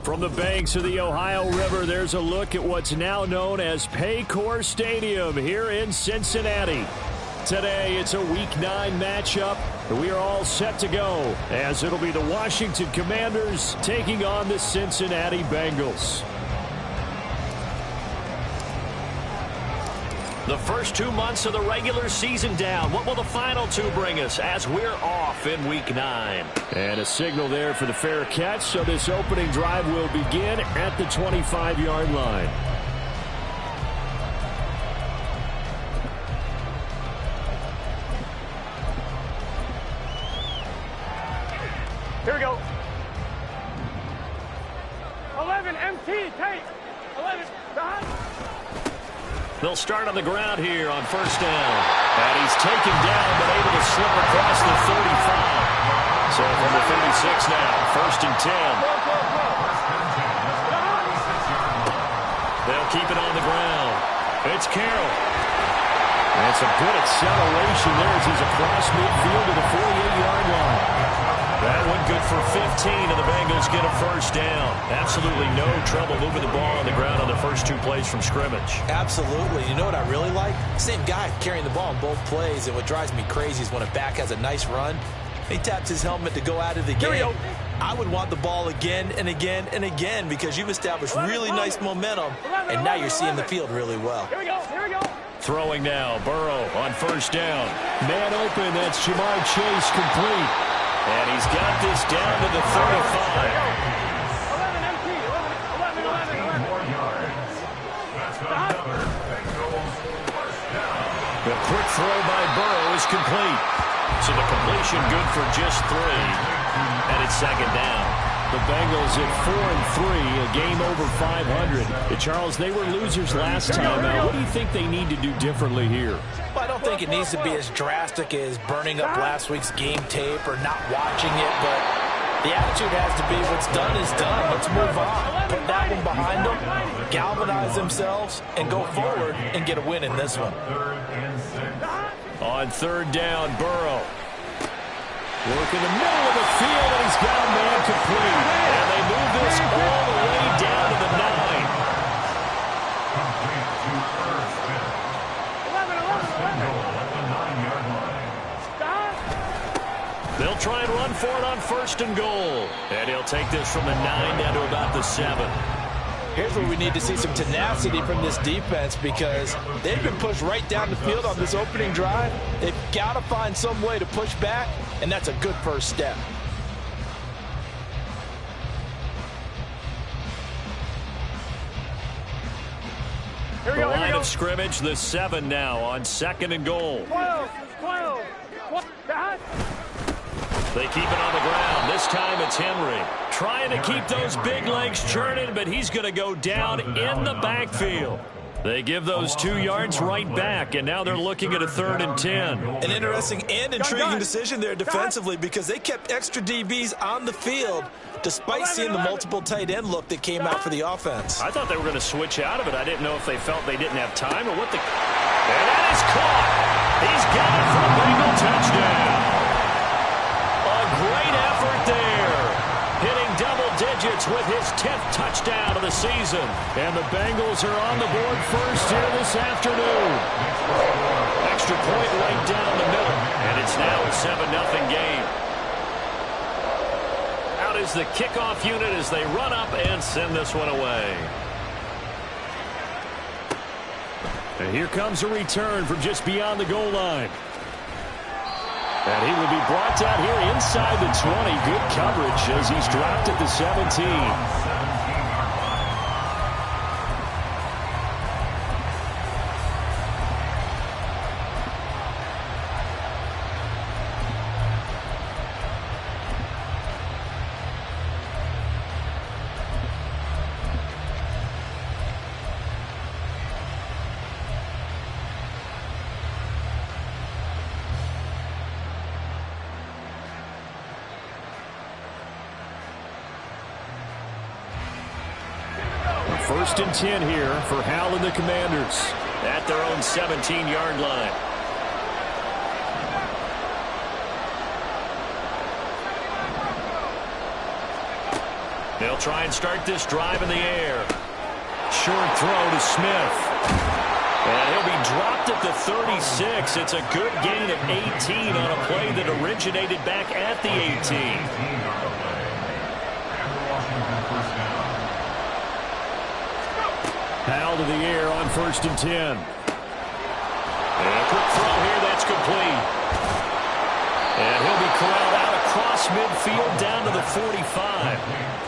From the banks of the Ohio River, there's a look at what's now known as Paycor Stadium here in Cincinnati. Today, it's a Week 9 matchup. We are all set to go, as it'll be the Washington Commanders taking on the Cincinnati Bengals. The first 2 months of the regular season down. What will the final 2 bring us as we're off in Week 9? And a signal there for the fair catch, so this opening drive will begin at the 25-yard line. Here we go. 11, MT, take. 11, behind. They'll start on the ground here on first down. And he's taken down, but able to slip across the 35. So from the 36 now, first and 10. They'll keep it on the ground. It's Carroll. And some good acceleration there as he's across midfield to the 48-yard line. That one good for 15, and the Bengals get a first down. Absolutely no trouble moving the ball on the ground on the first 2 plays from scrimmage. Absolutely. You know what I really like? Same guy carrying the ball in both plays, and what drives me crazy is when a back has a nice run, he taps his helmet to go out of the game. I would want the ball again and again and again because you've established really nice momentum, and now you're seeing the field really well. Here we go, here we go. Throwing now, Burrow on first down. Man open, that's Jamar Chase complete. And he's got this down to the 35. 11, MT, 11. The quick throw by Burrow is complete. So the completion good for just 3. And it's second down. The Bengals at 4-3, a game over 500. Charles, they were losers last time. What do you think they need to do differently here? Well, I don't think it needs to be as drastic as burning up last week's game tape or not watching it, but the attitude has to be what's done is done. Let's move on. Put that one behind them, galvanize themselves, and go forward and get a win in this one. On third down, Burrow. Work in the middle of the field, and he's got a man complete. And they move this all the way down to the 9. They'll try and run for it on first and goal. And he'll take this from the 9 down to about the 7. Here's where we need to see some tenacity from this defense because they've been pushed right down the field on this opening drive. They've got to find some way to push back, and that's a good first step. The line of scrimmage, the 7 now on second and goal. 12. They keep it on the ground. This time it's Henry. Trying to keep those big legs churning, but he's going to go down in the backfield. They give those 2 yards right back, and now they're looking at a 3rd and 10. An interesting and intriguing decision there defensively because they kept extra DBs on the field despite seeing the multiple tight end look that came out for the offense. I thought they were going to switch out of it. I didn't know if they felt they didn't have time or what the... And that is caught. He's got it for a Bengal touchdown. A great effort there. Hitting double digits with his 10th touchdown of the season. And the Bengals are on the board first here this afternoon. Extra point right down the middle. And it's now a 7-0 game. Out is the kickoff unit as they run up and send this one away. And here comes a return from just beyond the goal line. And he will be brought down here inside the 20. Good coverage as he's dropped at the 17. First and 10 here for Hal and the Commanders at their own 17-yard line. They'll try and start this drive in the air. Short throw to Smith. And he'll be dropped at the 36. It's a good gain of 18 on a play that originated back at the 18. Howell to the air on 1st and 10. And a quick throw here, that's complete. And he'll be corralled out across midfield down to the 45.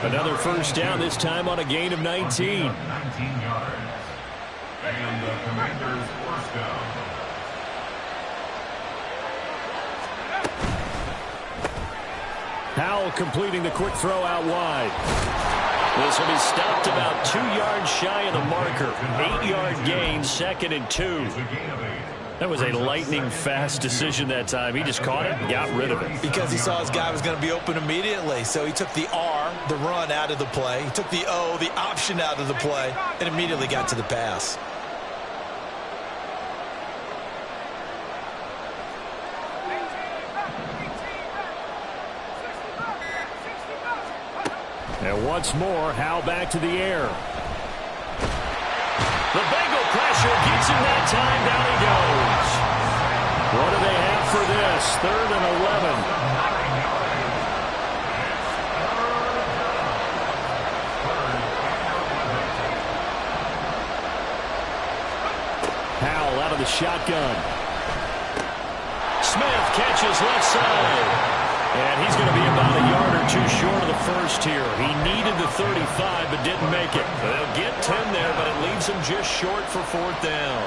Another first down, this time on a gain of 19. 19 yards. And the Commanders' first down. Howell completing the quick throw out wide. This will be stopped about 2 yards shy of the marker. 8-yard gain, 2nd and 2. That was a lightning-fast decision that time. He just caught it and got rid of it. Because he saw his guy was going to be open immediately. So he took the R, the run, out of the play. He took the O, the option, out of the play, and immediately got to the pass. And once more, Howell back to the air. The Bengal pressure gets him that time. Down he goes. What do they have for this? 3rd and 11. Howell out of the shotgun. Smith catches left side. And he's going to be about a yard or 2 short of the first here. He needed the 35 but didn't make it. They'll get 10 there, but it leaves him just short for 4th down.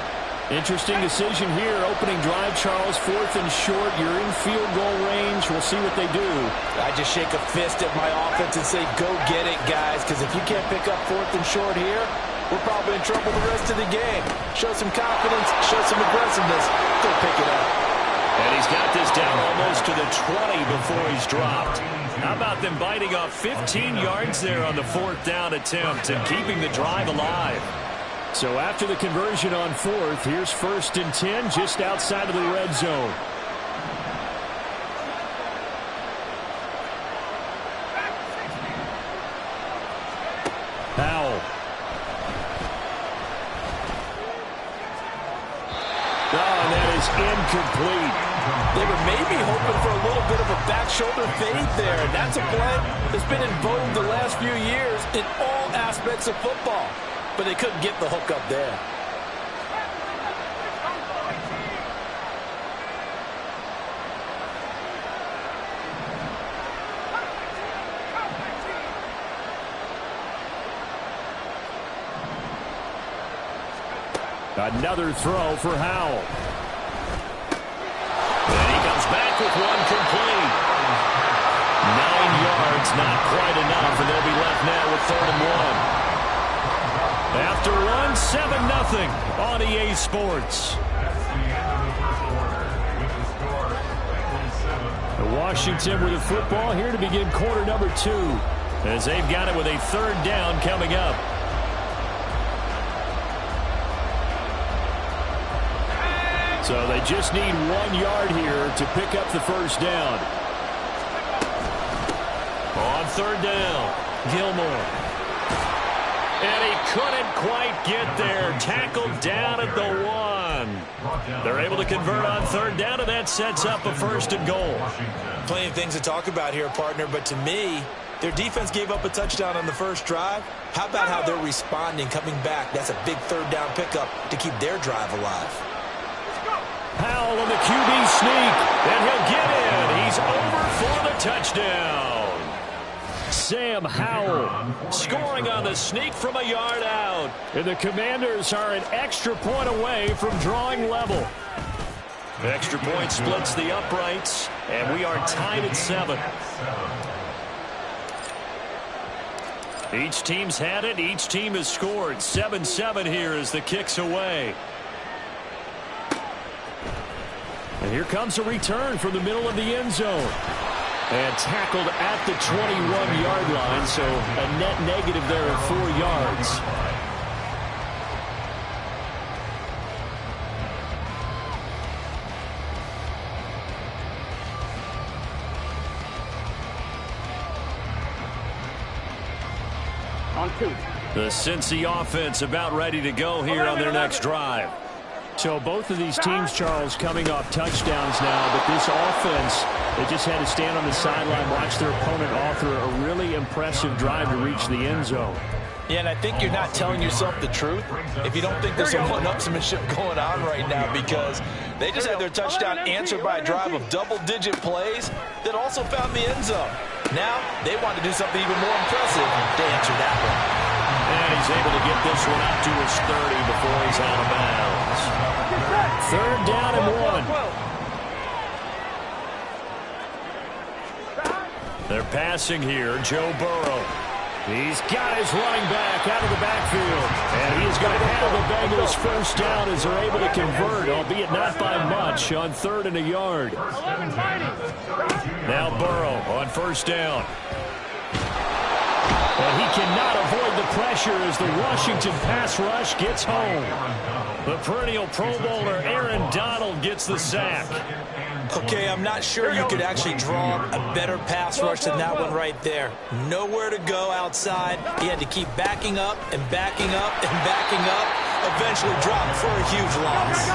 Interesting decision here. Opening drive, Charles. 4th and short. You're in field goal range. We'll see what they do. I just shake a fist at my offense and say, go get it, guys, because if you can't pick up 4th and short here, we're probably in trouble the rest of the game. Show some confidence, show some aggressiveness. Go pick it up. And he's got this down almost to the 20 before he's dropped. How about them biting off 15 yards there on the 4th down attempt and keeping the drive alive? So after the conversion on 4th, here's 1st and 10 just outside of the red zone. Howell. Oh, and that is incomplete. They were maybe hoping for a little bit of a back shoulder fade there. And that's a play that's been in vogue the last few years in all aspects of football. But they couldn't get the hook up there. Another throw for Howell. And he comes back with one complete. 9 yards, not quite enough, and they'll be left now with 3rd and 1. After one, 7-0 on EA Sports. Washington with the football here to begin quarter number 2, as they've got it with a 3rd down coming up. So they just need 1 yard here to pick up the first down. On 3rd down, Gilmore. And he couldn't quite get there. Tackled down at the 1. They're able to convert on 3rd down, and that sets up a 1st and goal. Plenty of things to talk about here, partner, but to me, their defense gave up a touchdown on the first drive. How about how they're responding, coming back? That's a big 3rd down pickup to keep their drive alive. Howell on the QB sneak, and he'll get in. He's over for the touchdown. Sam Howell scoring on the sneak from a yard out. And the Commanders are an extra point away from drawing level. The extra point splits the uprights, and we are tied at 7. Each team's had it. Each team has scored. 7-7 here as the kick's away. And here comes a return from the middle of the end zone. And tackled at the 21-yard line, so a net negative there of 4 yards. On 2. The Cincy offense about ready to go here on their next drive. So both of these teams, Charles, coming off touchdowns now, but this offense, they just had to stand on the sideline, watch their opponent author a really impressive drive to reach the end zone. Yeah, and I think you're not telling yourself the truth if you don't think there's some one-upsmanship going on right now, because they just had their touchdown answered by a drive of double-digit plays that also found the end zone. Now they want to do something even more impressive to answer that one. And he's able to get this one up to his 30 before he's out of bounds. 3rd down and 1. They're passing here. Joe Burrow. He's got his running back out of the backfield. And he is going to have the Bengals first down as they're able to convert, albeit not by much, on 3rd and a yard. Now Burrow on 1st down. And he cannot avoid the pressure as the Washington pass rush gets home. The perennial Pro Bowler Aaron Donald gets the sack. Okay, I'm not sure you could actually draw a better pass rush than that one right there. Nowhere to go outside. He had to keep backing up and backing up and backing up. Eventually dropped for a huge loss.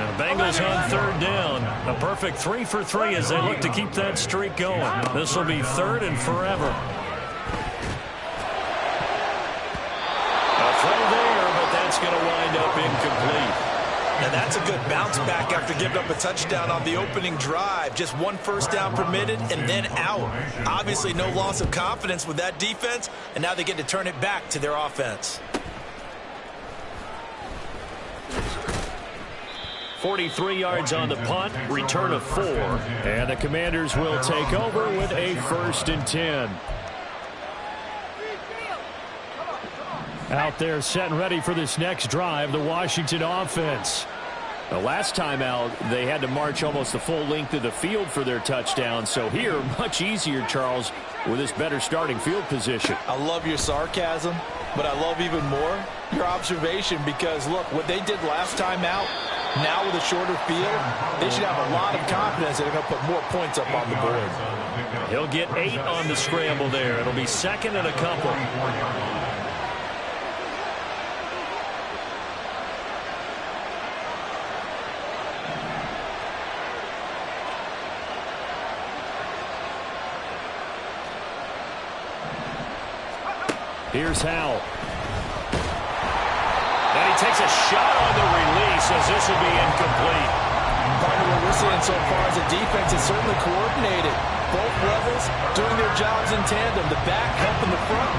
And the Bengals on 3rd down. A perfect 3 for 3 as they look to keep that streak going. This will be 3rd and forever. A throw there, but that's going to wind up incomplete. Now that's a good bounce back after giving up a touchdown on the opening drive. Just 1 first down permitted and then out. Obviously no loss of confidence with that defense, and now they get to turn it back to their offense. 43 yards on the punt, return of 4. And the Commanders will take over with a 1st and 10. Out there set and ready for this next drive, the Washington offense. The last time out, they had to march almost the full length of the field for their touchdown. So here, much easier, Charles, with this better starting field position. I love your sarcasm, but I love even more your observation, because, look, what they did last time out, now with a shorter field, they should have a lot of confidence that they're going to put more points up on the board. He'll get 8 on the scramble there. It'll be 2nd and a couple. Here's Howell. And he takes a shot on the release as this will be incomplete. Part of what we're seeing so far as a defense is certainly coordinated. Both levels doing their jobs in tandem. The back helping the front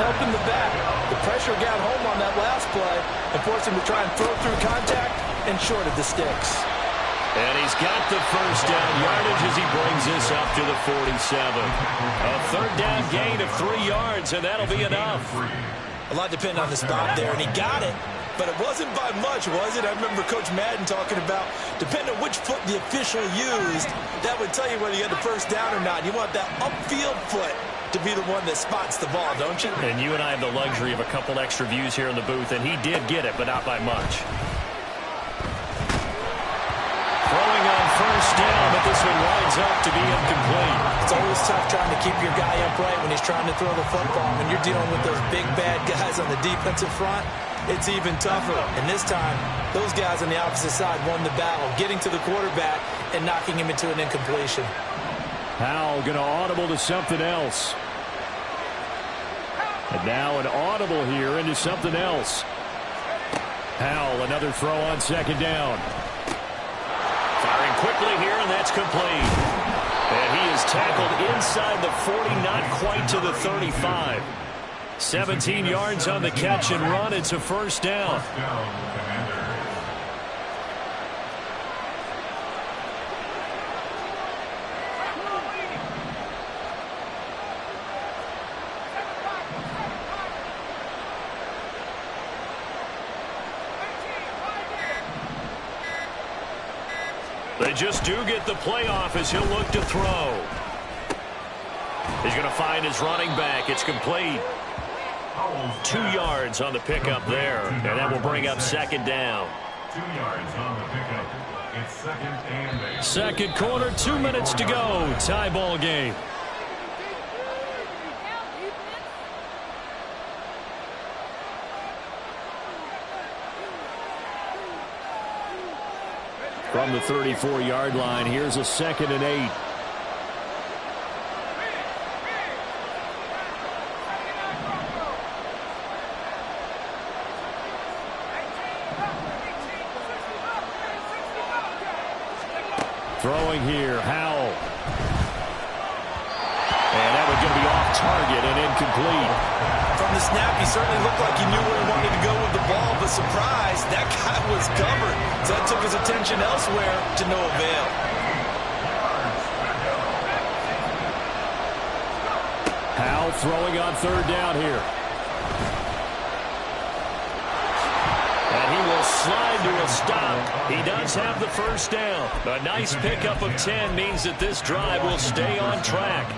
helping the back. The pressure got home on that last play and forced him to try and throw through contact and shorted the sticks. And he's got the first down yardage as he brings this up to the 47. A 3rd down gain of 3 yards, and that'll be enough. A lot depended on the stop there, and he got it, but it wasn't by much, was it? I remember Coach Madden talking about, depending on which foot the official used, that would tell you whether you had the first down or not. You want that upfield foot to be the one that spots the ball, don't you? And you and I have the luxury of a couple extra views here in the booth, and he did get it, but not by much. Throwing on 1st down, but this one winds up to be incomplete. It's always tough trying to keep your guy upright when he's trying to throw the football. When you're dealing with those big, bad guys on the defensive front, it's even tougher. And this time, those guys on the opposite side won the battle, getting to the quarterback and knocking him into an incompletion. Howell going to audible to something else. And now an audible here into something else. Howell, another throw on 2nd down. Firing quickly here, and that's complete. And he is tackled inside the 40, not quite to the 35. 17 yards on the catch and run. It's a 1st down. They just do get the playoff as he'll look to throw. He's going to find his running back. It's complete. 2 yards on the pickup there, and that will bring up 2nd down. 2 yards on the pickup. It's 2nd and 8. Second quarter, 2 minutes to go. Tie ball game. From the 34-yard line, here's a 2nd and 8. Throwing here, Howell. And that was going to be off target and incomplete. From the snap, he certainly looked like he knew where he wanted to go with the ball, but surprise, that guy was covered. So that took his attention elsewhere to no avail. Howell throwing on 3rd down here. And he will slide to a stop. He does have the 1st down. A nice pickup of 10 means that this drive will stay on track.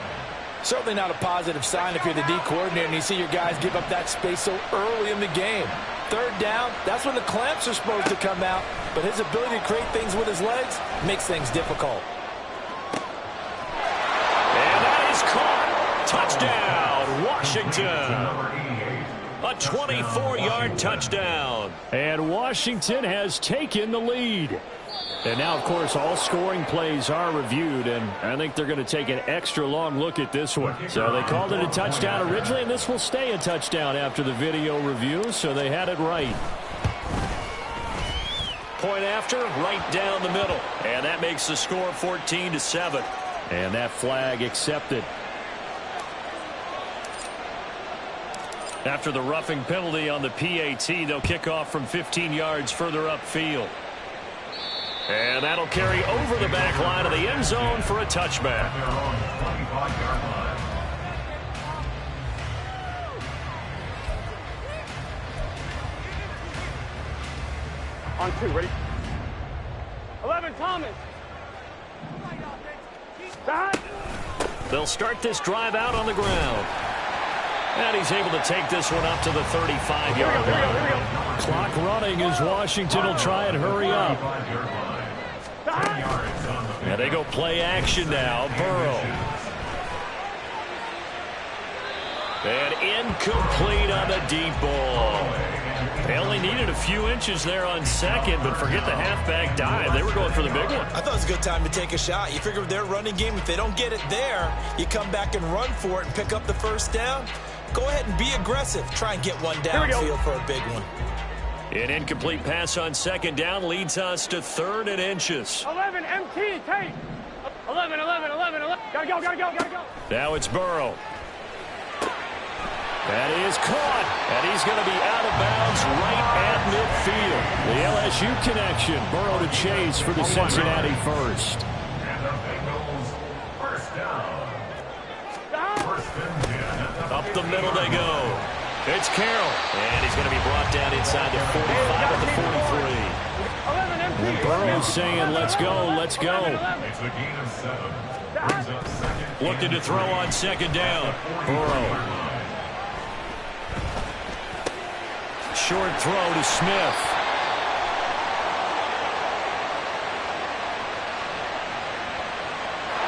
Certainly not a positive sign if you're the D coordinator and you see your guys give up that space so early in the game. 3rd down, that's when the clamps are supposed to come out, but his ability to create things with his legs makes things difficult. And that is caught. Touchdown, Washington. A 24-yard touchdown. And Washington has taken the lead. And now, of course, all scoring plays are reviewed, and I think they're going to take an extra long look at this one. So they called it a touchdown originally, and this will stay a touchdown after the video review, so they had it right. Point after, right down the middle. And that makes the score 14-7. And that flag accepted. After the roughing penalty on the PAT, they'll kick off from 15 yards further upfield. And that'll carry over the back line of the end zone for a touchback. On 2, ready? 11, Thomas. Back. They'll start this drive out on the ground. And he's able to take this one up to the 35-yard line. Clock running as Washington will try and hurry up. And they go play action now. Burrow. And incomplete on the deep ball. They only needed a few inches there on 2nd, but forget the halfback dive. They were going for the big one. I thought it was a good time to take a shot. You figure with their running game, if they don't get it there, you come back and run for it and pick up the 1st down. Go ahead and be aggressive. Try and get one downfield for a big one. An incomplete pass on 2nd down leads us to 3rd and inches. 11, MT, take. 11. Gotta go. Now it's Burrow. That is caught, and he's going to be out of bounds right at midfield. The LSU connection, Burrow to Chase for the Cincinnati 1st. And the Bengals 1st down. Up the middle they go. It's Carroll, and he's going to be brought down inside the 45 at the 43. And Burrow's saying, let's go. It's a gain of 7. Brings up 2nd. Looking to throw on 2nd down. Burrow. Short throw to Smith.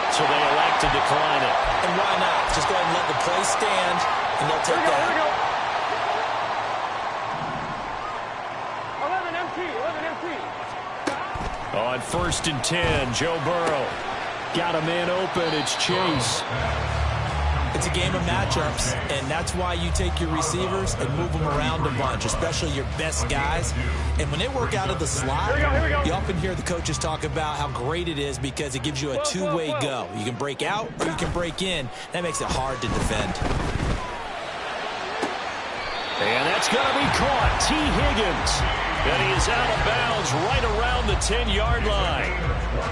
So they elect to decline it. And why not? Just go ahead and let the play stand, and they'll take that. 11 MT. On 1st and 10, Joe Burrow. Got a man open. It's Chase. It's a game of matchups, and that's why you take your receivers and move them around a bunch, especially your best guys. And when they work out of the slot, you often hear the coaches talk about how great it is because it gives you a two-way go. You can break out or you can break in. That makes it hard to defend. And that's going to be caught. T. Higgins. And he is out of bounds right around the 10-yard line.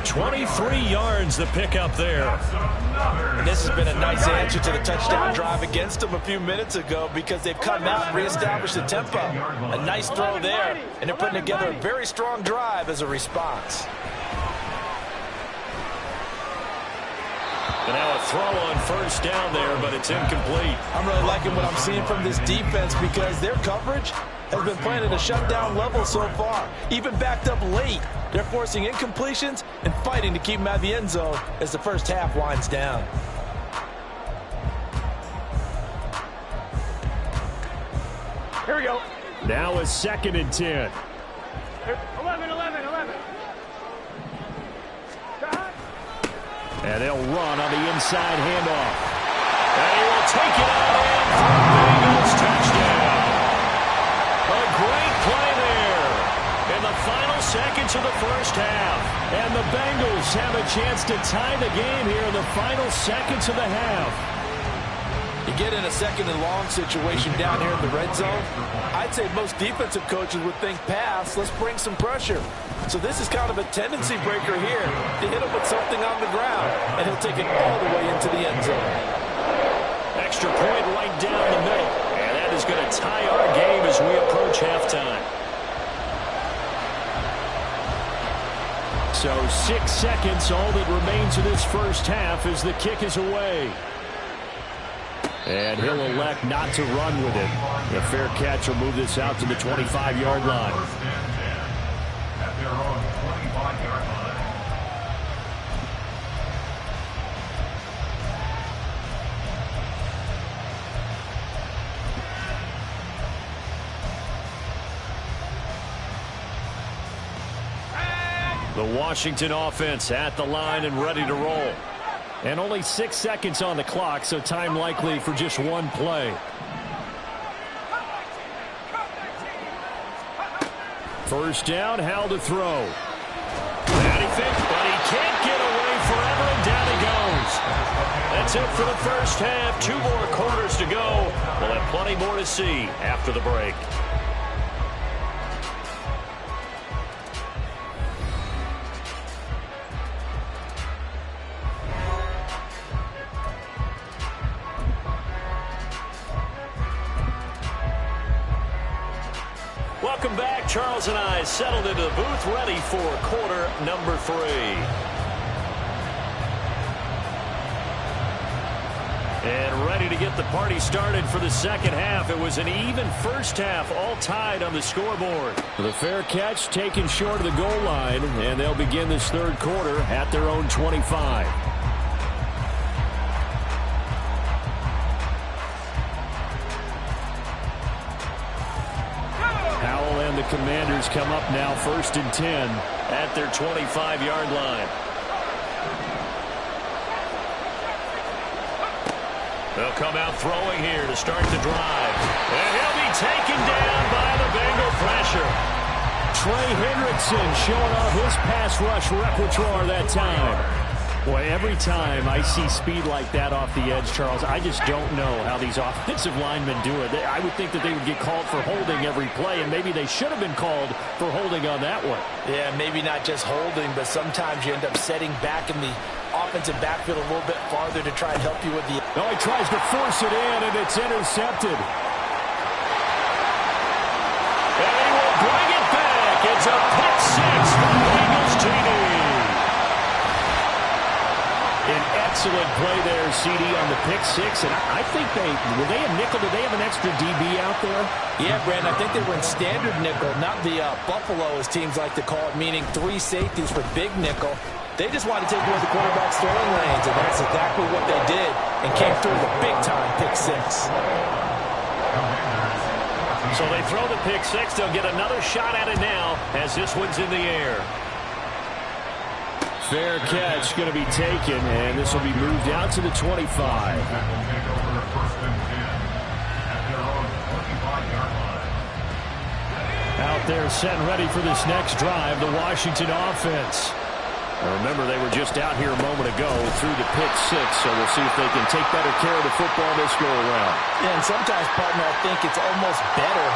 23 yards the pickup there. And this has been a nice answer to the touchdown drive against them a few minutes ago because they've come out and reestablished the tempo. A nice throw there, and they're putting together a very strong drive as a response. And now a throw on 1st down there, but it's incomplete. I'm really liking what I'm seeing from this defense because their coverage has been playing at a shutdown level so far. Even backed up late, they're forcing incompletions and fighting to keep them out of the end zone as the first half winds down. Here we go. Now a 2nd and 10. 11. And they'll run on the inside handoff. And he will take it out in for a Bengals touchdown. A great play there in the final seconds of the first half. And the Bengals have a chance to tie the game here in the final seconds of the half. You get in a second and long situation down here in the red zone, I'd say most defensive coaches would think pass, let's bring some pressure. So this is kind of a tendency breaker here to hit him with something on the ground, and he'll take it all the way into the end zone. Extra point right down the middle, and that is going to tie our game as we approach halftime. So 6 seconds, all that remains of this first half as the kick is away. And he'll elect not to run with it. The fair catch will move this out to the 25-yard line. At their own 25-yard line. The Washington offense at the line and ready to roll. And only 6 seconds on the clock, so time likely for just one play. First down, Howell to throw. And he thinks, but he can't get away forever, and down he goes. That's it for the first half. 2 more quarters to go. We'll have plenty more to see after the break. Welcome back. Charles and I settled into the booth, ready for quarter number 3. And ready to get the party started for the second half. It was an even first half, all tied on the scoreboard. The fair catch taken short of the goal line, and they'll begin this third quarter at their own 25. The Commanders come up now, 1st and 10 at their 25-yard line. They'll come out throwing here to start the drive. And he'll be taken down by the Bengal pressure. Trey Hendrickson showing off his pass rush repertoire that time. Boy, every time I see speed like that off the edge, Charles, I just don't know how these offensive linemen do it. I would think that they would get called for holding every play, and maybe they should have been called for holding on that one. Yeah, maybe not just holding, but sometimes you end up setting back in the offensive backfield a little bit farther to try and help you with the... No, he tries to force it in, and it's intercepted. And he will bring it back. It's a pick six for the Bengals TD. An excellent play there, CD, on the pick six. And I think were they a nickel? Did they have an extra DB out there? Yeah, Brandon, I think they were in standard nickel, not the Buffalo, as teams like to call it, meaning 3 safeties for big nickel. They just wanted to take away the quarterback's throwing lanes, and that's exactly what they did, and came through the big-time pick six. So they throw the pick six. They'll get another shot at it now as this one's in the air. Fair catch going to be taken, and this will be moved out to the 25. Out there set and ready for this next drive, the Washington offense. Now remember, they were just out here a moment ago through the pick six, so we'll see if they can take better care of the football this go around. Yeah, and sometimes, partner, I think it's almost better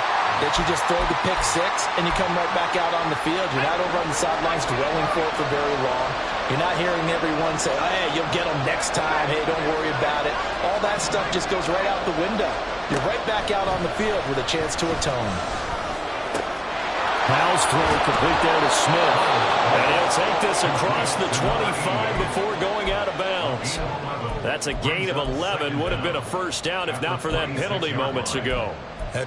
that you just throw the pick six and you come right back out on the field. You're not over on the sidelines dwelling for it for very long. You're not hearing everyone say, oh, hey, you'll get them next time. Hey, don't worry about it. All that stuff just goes right out the window. You're right back out on the field with a chance to atone. Howell's throw complete there to Smith. And he'll take this across the 25 before going out of bounds. That's a gain of 11. Would have been a first down if not for that penalty moments ago.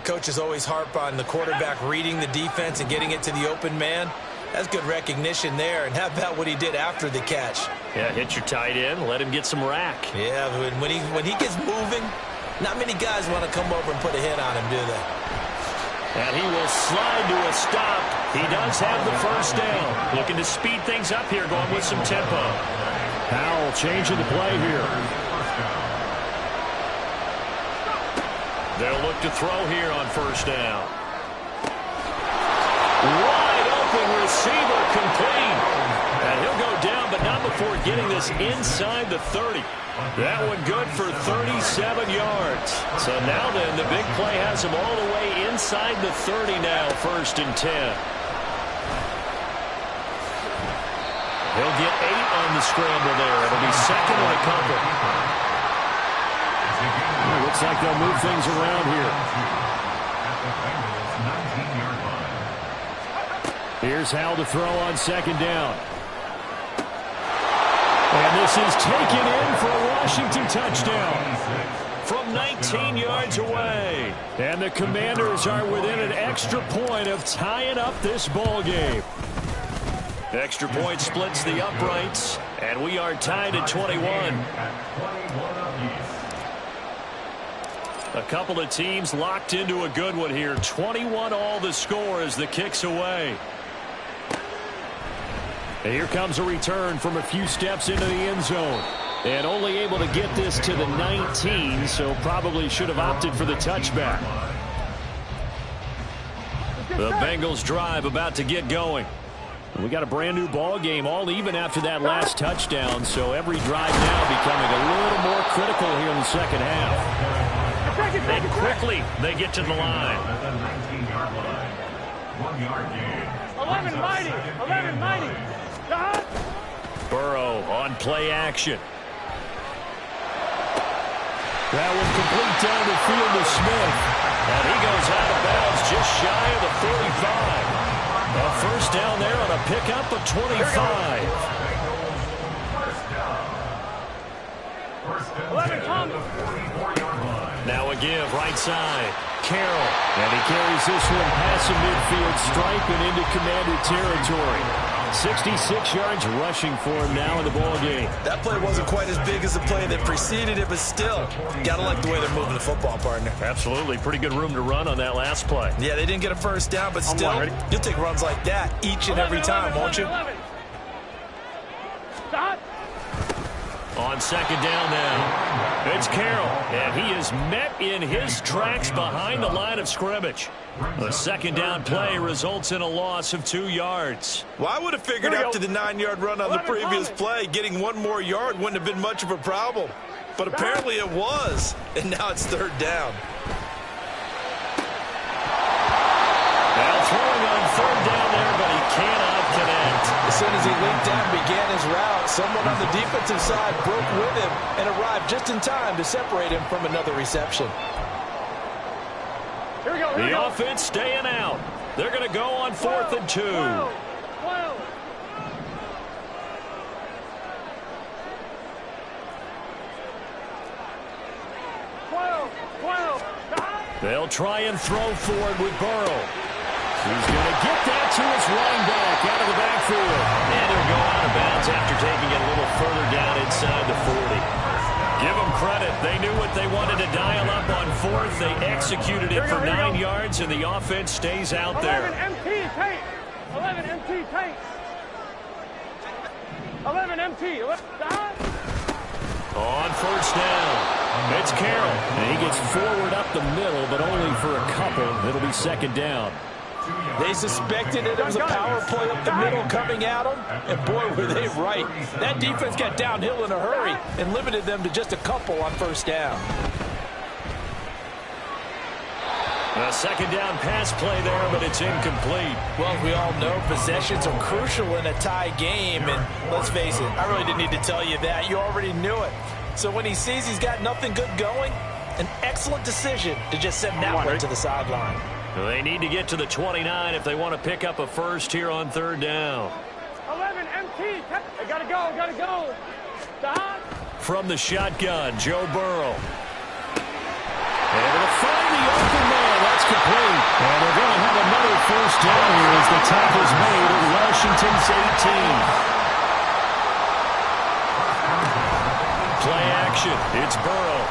Coaches always harp on the quarterback reading the defense and getting it to the open man. That's good recognition there. And how about what he did after the catch? Yeah, hit your tight end, let him get some rack. Yeah, when he gets moving, not many guys want to come over and put a hit on him, do they? And he will slide to a stop. He does have the first down. Looking to speed things up here, going with some tempo. Powell changing the play here. They'll look to throw here on first down. Wide open receiver complete. And he'll go down, but not before getting this inside the 30. That one good for 37 yards. So now then, the big play has him all the way inside the 30 now, 1st and 10. He'll get 8 on the scramble there. It'll be 2nd and a couple. Looks like they'll move things around here. Here's Howell to throw on 2nd down. And this is taken in for a Washington touchdown from 19 yards away. And the Commanders are within an extra point of tying up this ball game. Extra point splits the uprights, and we are tied at 21. A couple of teams locked into a good one here. 21 all the score as the kick's away. And here comes a return from a few steps into the end zone. And only able to get this to the 19, so probably should have opted for the touchback. The Bengals drive about to get going. We got a brand new ball game, all even after that last touchdown, so every drive now becoming a little more critical here in the second half. And quickly they get to the line. 1-yard gain. 11 mighty. 11 mighty. Burrow on play action. That one complete down the field to Smith. And he goes out of bounds just shy of the 45. A first down there on a pickup of 25. 11 Thomas. Now a give right side. Carroll. And he carries this one past the midfield stripe and into Commander territory. 66 yards rushing for him now in the ball game. That play wasn't quite as big as the play that preceded it, but still, gotta like the way they're moving the football, partner. Absolutely. Pretty good room to run on that last play. Yeah, they didn't get a first down, but still, you'll take runs like that each and every time, won't you? 11. Stop. On second down now, it's Carroll, and he is met in his tracks behind the line of scrimmage. A second down play results in a loss of 2 yards. Well, I would have figured after the 9-yard run on the previous play, getting 1 more yard wouldn't have been much of a problem. But apparently it was, and now it's 3rd down. Now throwing on 3rd down there, but he cannot connect. As soon as he leaped out and began his route, someone on the defensive side broke with him and arrived just in time to separate him from another reception. Here we go. Here we The go. offense staying out. They're going to go on 4th and 2. 12. 12. They'll try and throw forward with Burrow. He's going to get that to his running back out of the backfield. And he'll go out of bounds after taking it a little further down inside the 40. Give them credit. They knew what they wanted to dial up on 4th. They executed it for 9 yards, and the offense stays out 11 there. MT tank. 11 MT tank. 11 MT. Stop. On first down, it's Carroll. And he gets forward up the middle, but only for a couple. It'll be second down. They suspected that it was a power play up the middle coming at them, and boy, were they right. That defense got downhill in a hurry and limited them to just a couple on first down. A second down pass play there, but it's incomplete. Well, we all know possessions are crucial in a tie game, and let's face it, I really didn't need to tell you that. You already knew it. So when he sees he's got nothing good going, an excellent decision to just send that one to the sideline. They need to get to the 29 if they want to pick up a first here on 3rd down. 11 MT. I gotta go. Gotta go. Stop. From the shotgun, Joe Burrow. Able to find the open man. That's complete. And they're going to have another first down here as the tackle's made at Washington's 18. Play action. It's Burrow.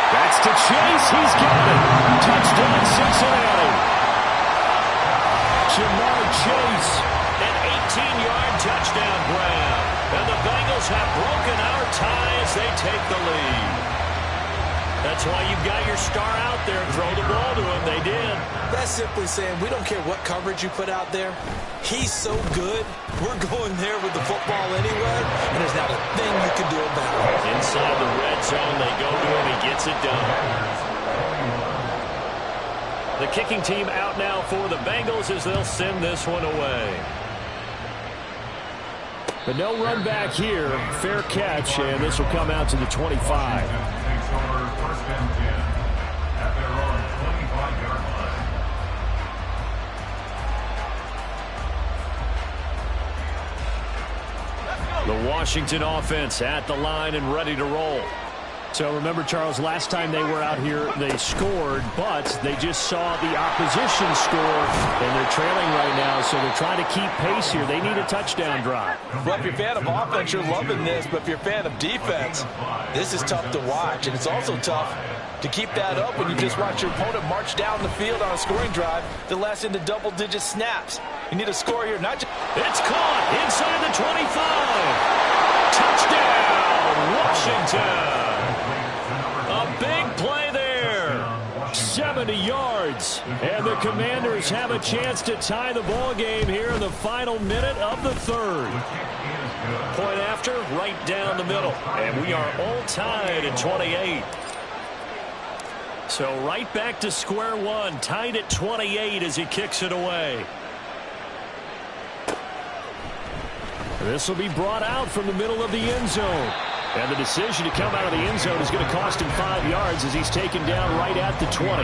That's to Chase. He's got it. Touchdown, Cincinnati. Jamar Chase. An 18-yard touchdown grab. And the Bengals Bengals have broken our tie as they take the lead. That's why you've got your star out there. Throw the ball to him. They did. That's simply saying we don't care what coverage you put out there. He's so good. We're going there with the football anyway, and there's not a thing you can do about it. Inside the red zone, they go to him. He gets it done. The kicking team out now for the Bengals as they'll send this one away. But no run back here. Fair catch, and this will come out to the 25. Takes over first and 10 at their own 25-yard line. The Washington offense at the line and ready to roll. So remember, Charles, last time they were out here, they scored, but they just saw the opposition score, and they're trailing right now, so they're trying to keep pace here. They need a touchdown drive. Well, if you're a fan of offense, you're loving this, but if you're a fan of defense, this is tough to watch, and it's also tough to keep that up when you just watch your opponent march down the field on a scoring drive that lasts into double-digit snaps. You need a score here, not just... It's caught inside the 25. Touchdown, Washington. A big play there. 70 yards. And the Commanders have a chance to tie the ball game here in the final minute of the third. Point after, right down the middle. And we are all tied at 28. So right back to square one, tied at 28 as he kicks it away. This will be brought out from the middle of the end zone. And the decision to come out of the end zone is going to cost him 5 yards as he's taken down right at the 20.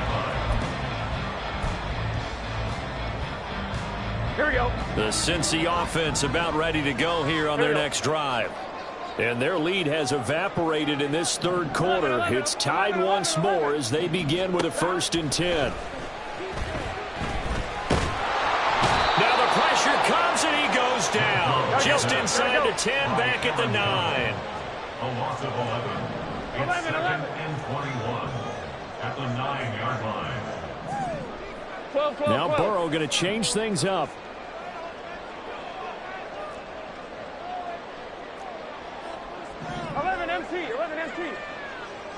Here we go. The Cincy offense about ready to go here on their next drive. And their lead has evaporated in this third quarter. It's tied once more as they begin with a 1st and 10. Now the pressure comes and he goes down. Just inside the 10, back at the 9. A loss of 11. It's second and 21 at the 9-yard line. 12, 12, Now 12. Burrow going to change things up. 11 MT.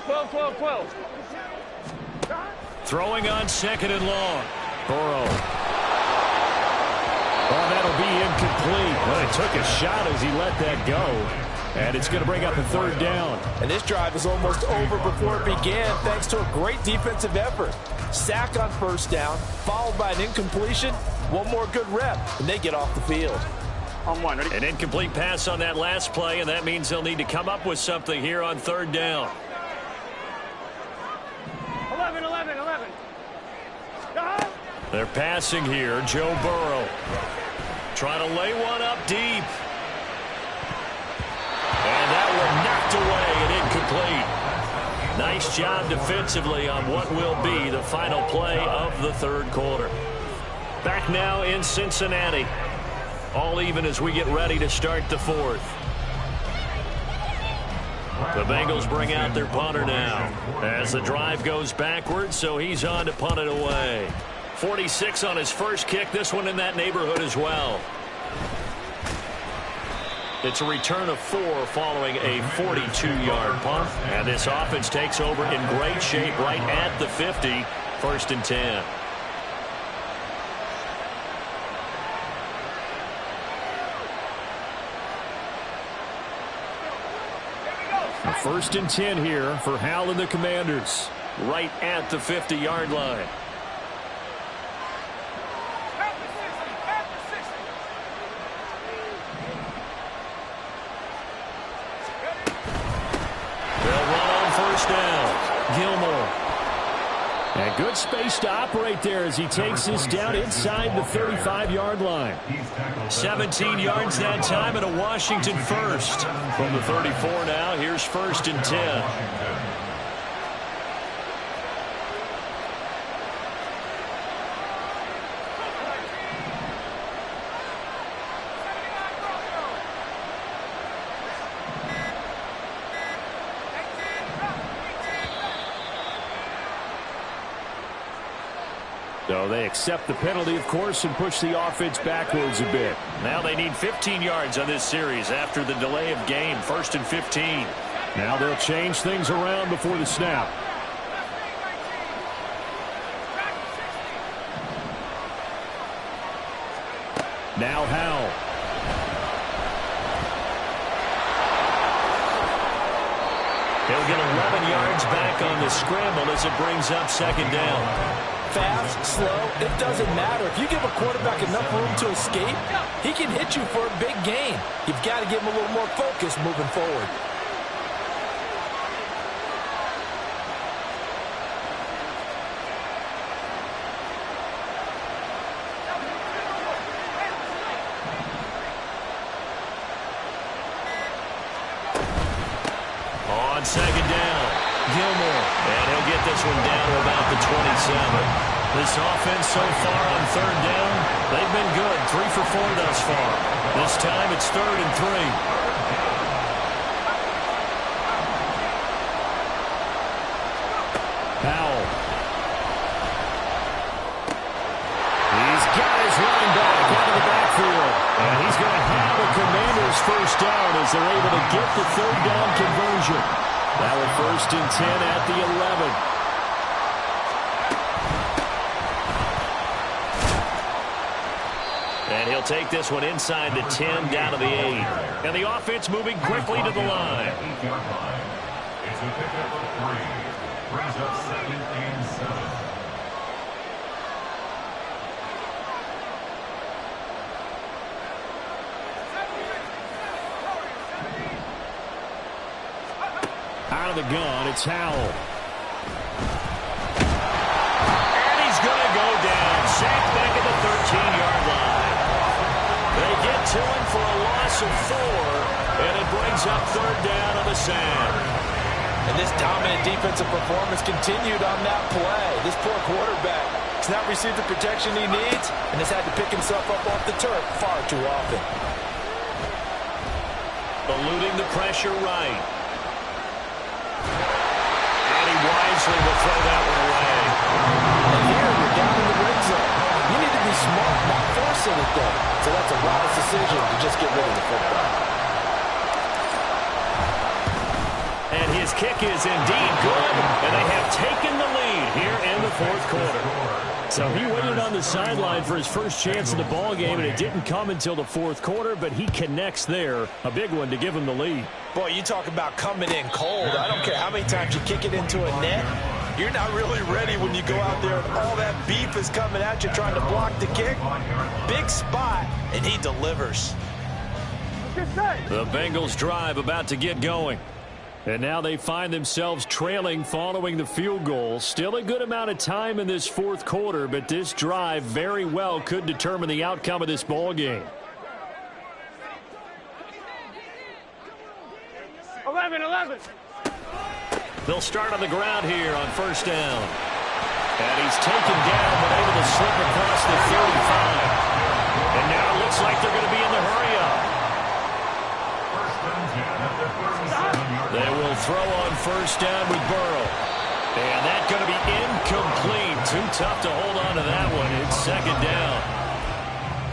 12, 12, 12. Throwing on 2nd and long. Burrow. Oh, that'll be incomplete. Well, he took a shot as he let that go. And it's going to bring up a 3rd down. And this drive is almost over before it began thanks to a great defensive effort. Sack on 1st down, followed by an incompletion. One more good rep, and they get off the field. On one. Ready? An incomplete pass on that last play, and that means they'll need to come up with something here on 3rd down. 11. They're passing here. Joe Burrow trying to lay one up deep. And that one knocked away and incomplete. Nice job defensively on what will be the final play of the 3rd quarter. Back now in Cincinnati. All even as we get ready to start the 4th. The Bengals bring out their punter now as the drive goes backwards, so he's on to punt it away. 46 on his first kick, this one in that neighborhood as well. It's a return of 4 following a 42-yard punt. And this offense takes over in great shape right at the 50, 1st and 10. First and 10 here for Hal and the Commanders. Right at the 50-yard line. They'll run on 1st down. Gilmore. And good space to operate there as he takes this down inside the 35-yard line. 17 yards that time and a Washington 1st. From the 34 now, here's 1st and 10. So they accept the penalty, of course, and push the offense backwards a bit. Now they need 15 yards on this series after the delay of game. 1st and 15. Now they'll change things around before the snap. Now Howell. He'll get 11 yards back on the scramble as it brings up 2nd down. Fast, slow, it doesn't matter. If you give a quarterback enough room to escape, he can hit you for a big gain. You've got to give him a little more focus moving forward. On 2nd down, Gilmore. And he'll get this one down to about the 27. This offense so far on 3rd down, they've been good. 3 for 4 thus far. This time it's 3rd and 3. Howell. He's got his running back out of the backfield. And he's going to have a Commanders 1st down as they're able to get the 3rd down conversion. Now a 1st and 10 at the 11. And he'll take this one inside the 10, down to the 8. And the offense moving quickly to the line. It's a pickup of 3. Brings up 2nd and 7. Out of the gun, it's Howell. And he's going to go down. Sacked back at the 13-yard line. They get to him for a loss of 4, and it brings up 3rd down on the sand. And this dominant defensive performance continued on that play. This poor quarterback has not received the protection he needs and has had to pick himself up off the turf far too often. Eluding the pressure right. And he wisely will throw that one away. And here you're down in the red zone. You need to be smart, not force anything. So that's a wise decision to just get rid of the football. And his kick is indeed good, and they have taken the lead here in the 4th quarter. So he waited on the sideline for his first chance in the ball game, and it didn't come until the 4th quarter, but he connects there. A big one to give him the lead. Boy, you talk about coming in cold. I don't care how many times you kick it into a net. You're not really ready when you go out there and all that beef is coming at you trying to block the kick. Big spot, and he delivers. The Bengals drive about to get going. And now they find themselves trailing following the field goal. Still a good amount of time in this 4th quarter, but this drive very well could determine the outcome of this ball game. 11. They'll start on the ground here on 1st down. And he's taken down but able to slip across the 35. And now it looks like they're going to be in the hurry-up. They will throw on 1st down with Burrow. And that's going to be incomplete. Too tough to hold on to that one. It's 2nd down.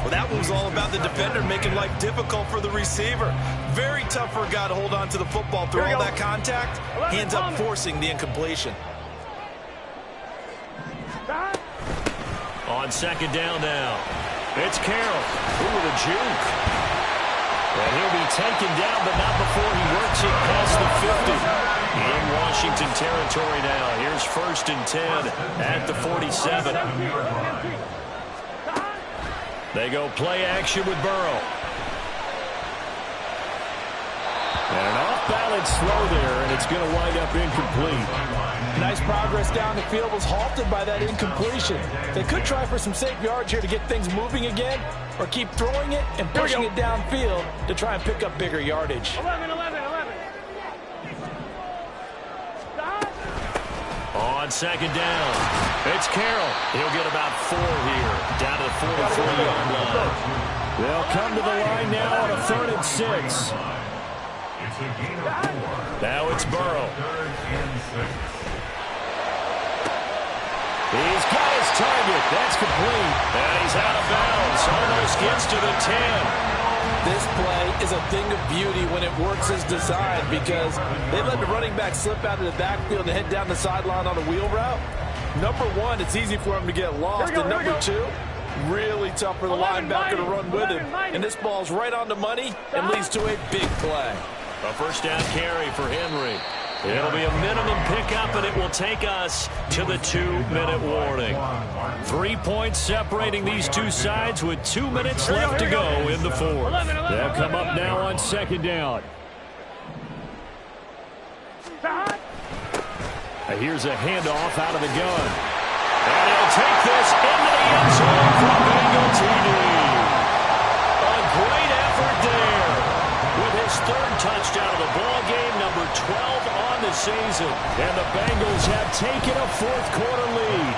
Well, that one was all about the defender making life difficult for the receiver. Very tough for a guy to hold on to the football through all that contact. He ends up forcing the incompletion. On 2nd down now. It's Carroll. Ooh, the juke. And he'll be taken down, but not before he works it past the 50. In Washington territory now. Here's 1st and 10 at the 47. They go play action with Burrow. And an off-balance throw there, and it's going to wind up incomplete. Nice progress down the field was halted by that incompletion. They could try for some safe yards here to get things moving again, or keep throwing it and pushing it downfield to try and pick up bigger yardage. 11. On 2nd down, it's Carroll. He'll get about 4 here, down to the 44-yard line. They'll come to the line now on a 3rd and 6. Now it's Burrow. He's got his target. That's complete. And he's out of bounds. Almost gets to the 10. This play is a thing of beauty when it works as designed because they let the running back slip out of the backfield and head down the sideline on a wheel route. Number one, it's easy for him to get lost. And number two, really tough for the linebacker to run with him. And this ball's right on the money and leads to a big play. A first down carry for Henry. It'll be a minimum pickup, and it will take us to the 2-minute warning. 3 points separating these two sides with 2 minutes left to go in the fourth. They'll come up now on second down. Here's a handoff out of the gun. And he'll take this into the end zone for Bengal TD. A great effort there. With his third touchdown of the ball game, number 12 on the season. And the Bengals have taken a fourth-quarter lead.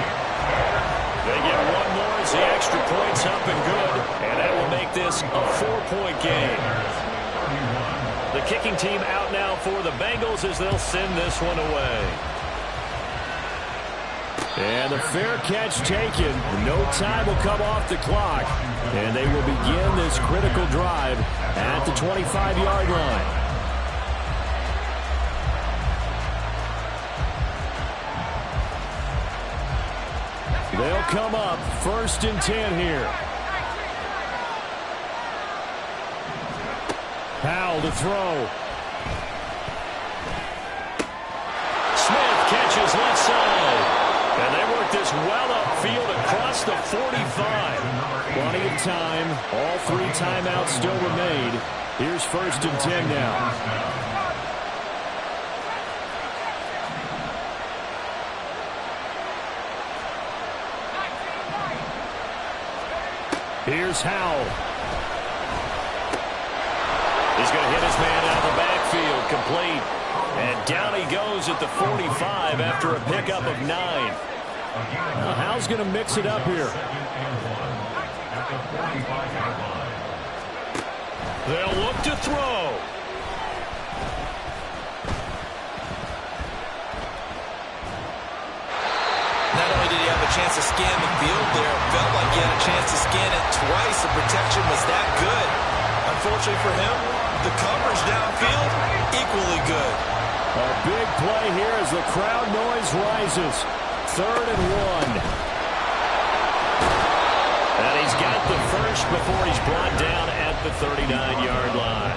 They get one more as the extra point's up and good. And that will make this a 4-point game. The kicking team out now for the Bengals as they'll send this one away. And the fair catch taken. No time will come off the clock. And they will begin this critical drive at the 25-yard line. They'll come up 1st and 10 here. Powell to throw. Smith catches left side. And they work this well upfield across the 45. Plenty of time. All 3 timeouts still remain. Here's 1st and 10 now. Here's Howell. He's going to hit his man out of the backfield. Complete. And down he goes at the 45 after a pickup of 9. Now, Howell's going to mix it up here. They'll look to throw. Not only did he have a chance to scan the field there, it felt like he had a chance to scan it twice. The protection was that good. Unfortunately for him, the coverage downfield, equally good. A big play here as the crowd noise rises. 3rd and 1. And he's got the first before he's brought down at the 39-yard line.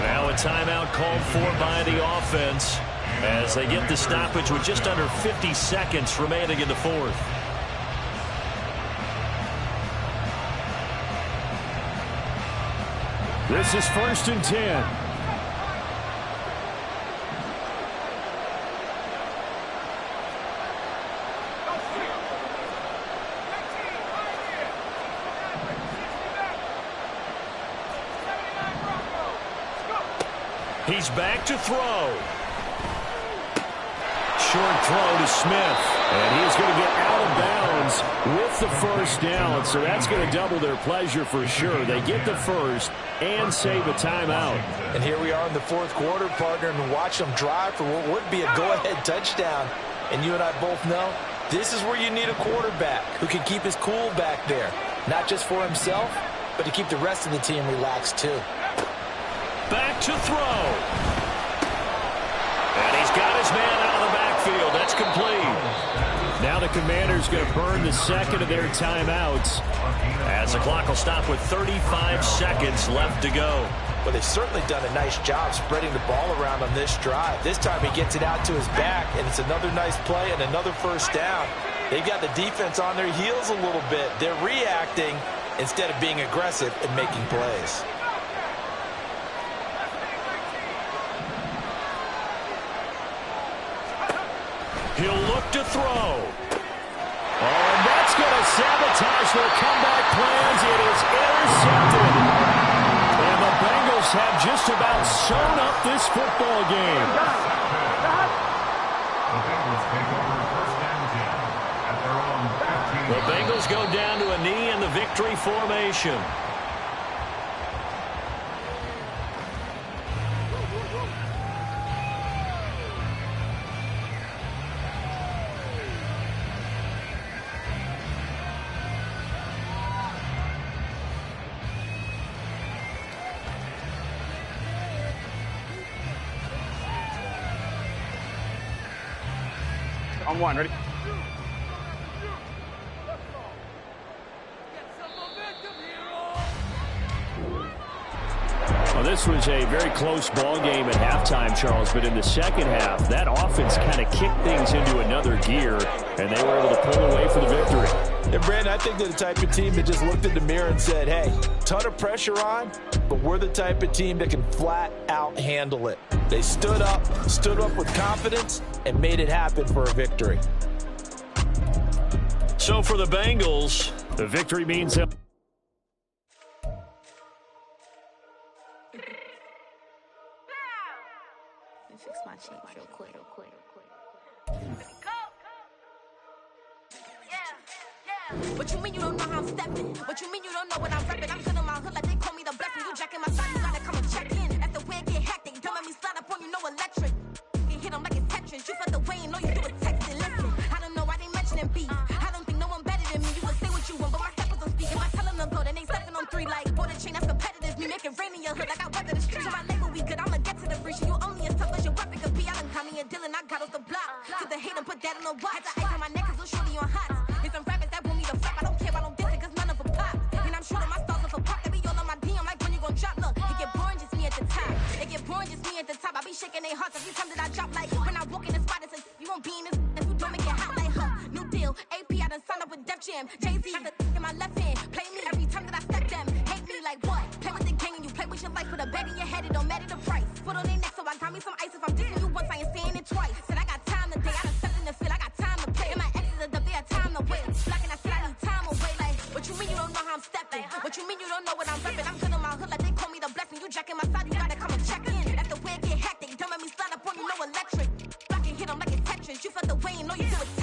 Now a timeout called for by the offense as they get the stoppage with just under 50 seconds remaining in the fourth. This is 1st and 10. He's back to throw. Short throw to Smith. And he's going to get out of bounds with the first down. So that's going to double their pleasure for sure. They get the first and save a timeout. And here we are in the 4th quarter, partner, and watch them drive for what would be a go-ahead touchdown. And you and I both know this is where you need a quarterback who can keep his cool back there. Not just for himself, but to keep the rest of the team relaxed too. Back to throw. And he's got his man out of the backfield. That's complete. Now the Commanders going to burn the second of their timeouts. As the clock will stop with 35 seconds left to go. Well, they've certainly done a nice job spreading the ball around on this drive. This time he gets it out to his back, and it's another nice play and another first down. They've got the defense on their heels a little bit. They're reacting instead of being aggressive and making plays. He'll look to throw. Oh, and that's going to sabotage their comeback plans. It is intercepted. And the Bengals have just about sewn up this football game. The Bengals go down to a knee in the victory formation. On one, ready? Well, this was a very close ball game at halftime, Charles, but in the second half, that offense kind of kicked things into another gear, and they were able to pull away for the victory. And Brandon, I think they're the type of team that just looked in the mirror and said, hey, ton of pressure on, but we're the type of team that can flat out handle it. They stood up with confidence, and made it happen for a victory. So for the Bengals, the victory means that fix my cheek real quick. What you mean you don't know how I'm stepping? What you mean you don't know what I'm repping? I'm good on my hood like they call me the blessing. You jacking my side, you gotta come and check in. That's the way it get hectic. Don't let me slide up on you, no electric. You hit them like it's Tetris. You felt the way and know you do it texting. Listen, I don't know why they mentioning beef. I don't think no one better than me. You can say what you want, but my steppers don't speak. If I tell them to go, then they stepping on 3 like border chain. That's competitive. Me make it rain in your hood like I weather the streets. My label we good. I'ma get to the breach. You only as tough as your weapon could be. I done caught me a deal and I got off the block. Cause the hate and put that on the watch. Had the ice on my neck cause little shorty on hot. Here's some rappers that want me to flop. I don't care about no dissing cause none of them pop. And I'm shooting my stars off a pop. They be all on my DM like when you gon' drop. Look, it get boring just me at the top. It get boring just me at the top. I be shaking their hearts every time that I drop. Like when I walk in the spot it says you won't be in this if you don't make it hot like her. New deal, AP I done signed up with Def Jam. Jay-Z got the in my left hand. Play me every time that I step them. Hate me like what? Play with the gang and you play with your life. Put a bag in your head, it don't matter the price. Foot on their neck so I got me some ice. If I'm dissing you once I ain't saying it twice. Said I got time today, I done stepped in the field, I got time to play. And my exes are up there, time to wait. Blocking, I said I need time away. Like, what you mean you don't know how I'm stepping? What you mean you don't know what I'm repping? I'm good on my hood like they call me the blessing. You jacking my side, you gotta come and check in. That's the way it get hectic. Don't let me slide up on you, no electric. Blocking, hit them like it's Tetris. You felt the way and know you do it.